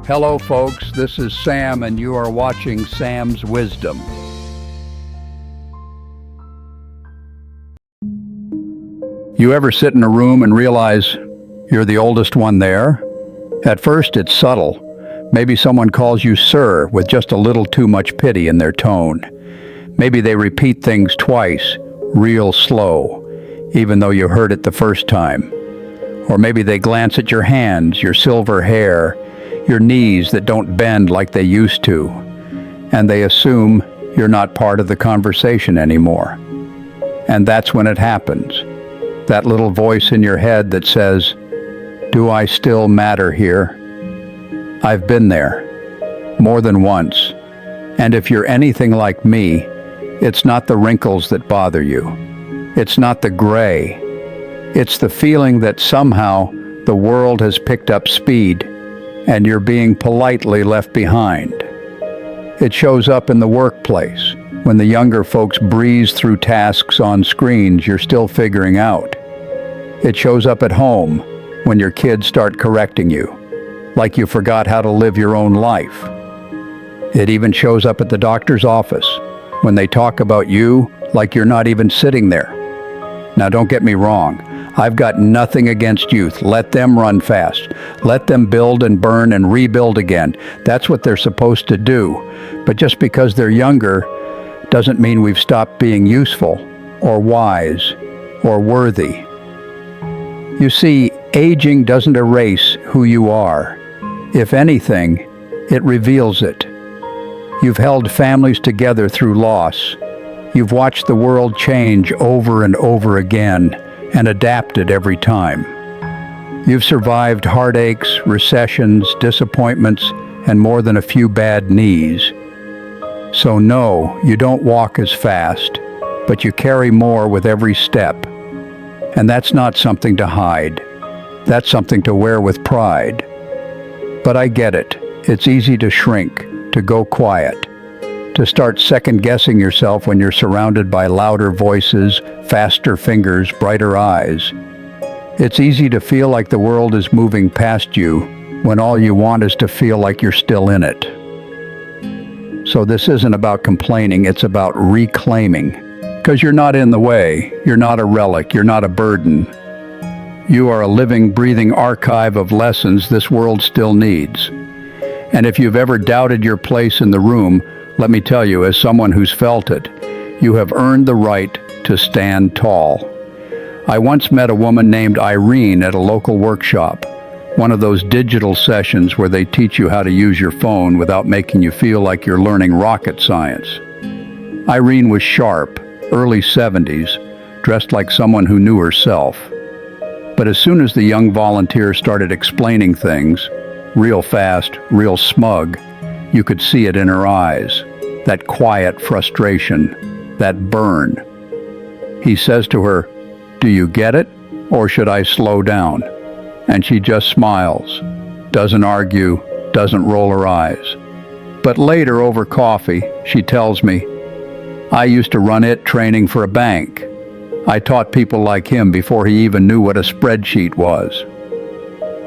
Hello, folks. This is Sam, and you are watching Sam's Wisdom. You ever sit in a room and realize you're the oldest one there? At first, it's subtle. Maybe someone calls you sir with just a little too much pity in their tone. Maybe they repeat things twice, real slow, even though you heard it the first time. Or maybe they glance at your hands, your silver hair, your knees that don't bend like they used to, and they assume you're not part of the conversation anymore. And that's when it happens. That little voice in your head that says, "Do I still matter here?" I've been there, more than once. And if you're anything like me, it's not the wrinkles that bother you. It's not the gray. It's the feeling that somehow the world has picked up speed and you're being politely left behind. It shows up in the workplace, when the younger folks breeze through tasks on screens you're still figuring out. It shows up at home, when your kids start correcting you, like you forgot how to live your own life. It even shows up at the doctor's office, when they talk about you like you're not even sitting there. Now, don't get me wrong. I've got nothing against youth. Let them run fast. Let them build and burn and rebuild again. That's what they're supposed to do. But just because they're younger doesn't mean we've stopped being useful or wise or worthy. You see, aging doesn't erase who you are. If anything, it reveals it. You've held families together through loss. You've watched the world change over and over again and adapted every time. You've survived heartaches, recessions, disappointments, and more than a few bad knees. So no, you don't walk as fast, but you carry more with every step. And that's not something to hide. That's something to wear with pride. But I get it. It's easy to shrink, to go quiet, to start second-guessing yourself when you're surrounded by louder voices, faster fingers, brighter eyes. It's easy to feel like the world is moving past you when all you want is to feel like you're still in it. So this isn't about complaining, it's about reclaiming. Because you're not in the way, you're not a relic, you're not a burden. You are a living, breathing archive of lessons this world still needs. And if you've ever doubted your place in the room, let me tell you, as someone who's felt it, you have earned the right to stand tall. I once met a woman named Irene at a local workshop, one of those digital sessions where they teach you how to use your phone without making you feel like you're learning rocket science. Irene was sharp, early 70s, dressed like someone who knew herself. But as soon as the young volunteer started explaining things, real fast, real smug, you could see it in her eyes, that quiet frustration, that burn. He says to her, "Do you get it, or should I slow down?" And she just smiles, doesn't argue, doesn't roll her eyes. But later, over coffee, she tells me, "I used to run IT training for a bank. I taught people like him before he even knew what a spreadsheet was."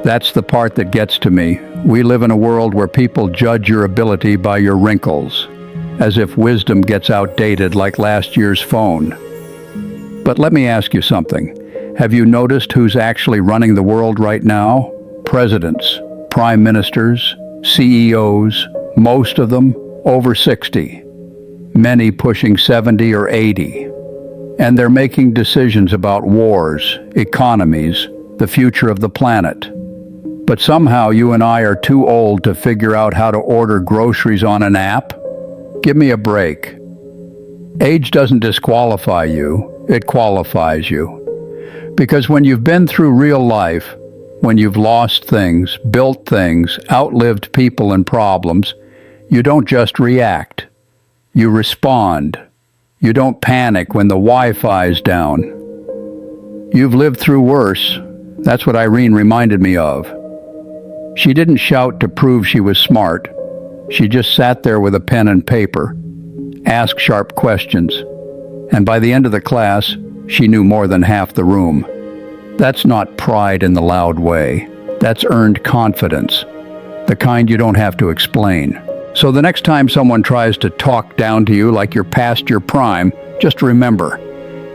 That's the part that gets to me. We live in a world where people judge your ability by your wrinkles, as if wisdom gets outdated like last year's phone. But let me ask you something. Have you noticed who's actually running the world right now? Presidents, prime ministers, CEOs, most of them over 60, many pushing 70 or 80. And they're making decisions about wars, economies, the future of the planet. But somehow you and I are too old to figure out how to order groceries on an app? Give me a break. Age doesn't disqualify you, it qualifies you. Because when you've been through real life, when you've lost things, built things, outlived people and problems, you don't just react. You respond. You don't panic when the Wi-Fi's down. You've lived through worse. That's what Irene reminded me of. She didn't shout to prove she was smart. She just sat there with a pen and paper, asked sharp questions, and by the end of the class, she knew more than half the room. That's not pride in the loud way. That's earned confidence. the kind you don't have to explain. So the next time someone tries to talk down to you like you're past your prime, just remember,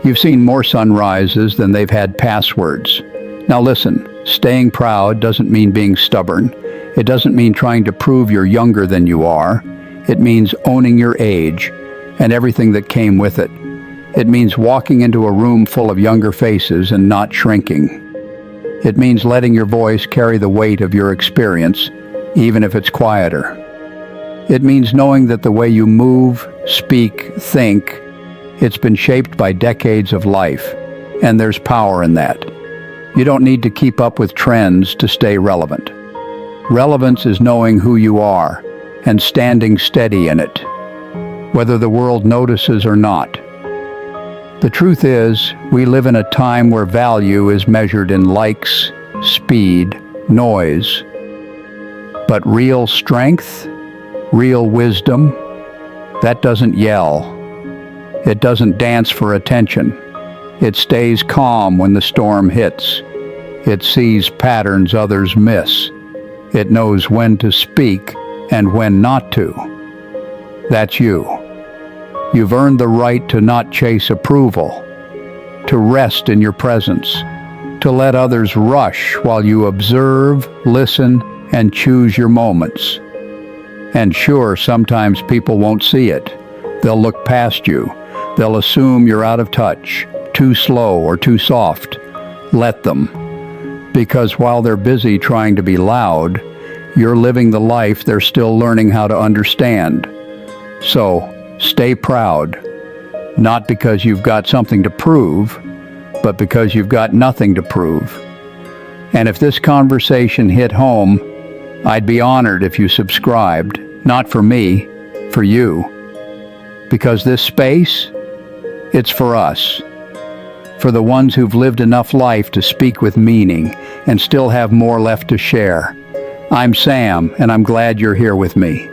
you've seen more sunrises than they've had passwords. Now listen, staying proud doesn't mean being stubborn. It doesn't mean trying to prove you're younger than you are. It means owning your age and everything that came with it. It means walking into a room full of younger faces and not shrinking. It means letting your voice carry the weight of your experience, even if it's quieter. It means knowing that the way you move, speak, think, it's been shaped by decades of life, and there's power in that. You don't need to keep up with trends to stay relevant. Relevance is knowing who you are and standing steady in it, whether the world notices or not. The truth is, we live in a time where value is measured in likes, speed, noise. But real strength, real wisdom, that doesn't yell. It doesn't dance for attention. It stays calm when the storm hits. It sees patterns others miss. It knows when to speak and when not to. That's you. You've earned the right to not chase approval, to rest in your presence, to let others rush while you observe, listen, and choose your moments. And sure, sometimes people won't see it. They'll look past you. They'll assume you're out of touch, too slow or too soft. Let them. Because while they're busy trying to be loud, you're living the life they're still learning how to understand. So, stay proud, not because you've got something to prove, but because you've got nothing to prove. And if this conversation hit home, I'd be honored if you subscribed, not for me, for you. Because this space, it's for us. For the ones who've lived enough life to speak with meaning and still have more left to share. I'm Sam, and I'm glad you're here with me.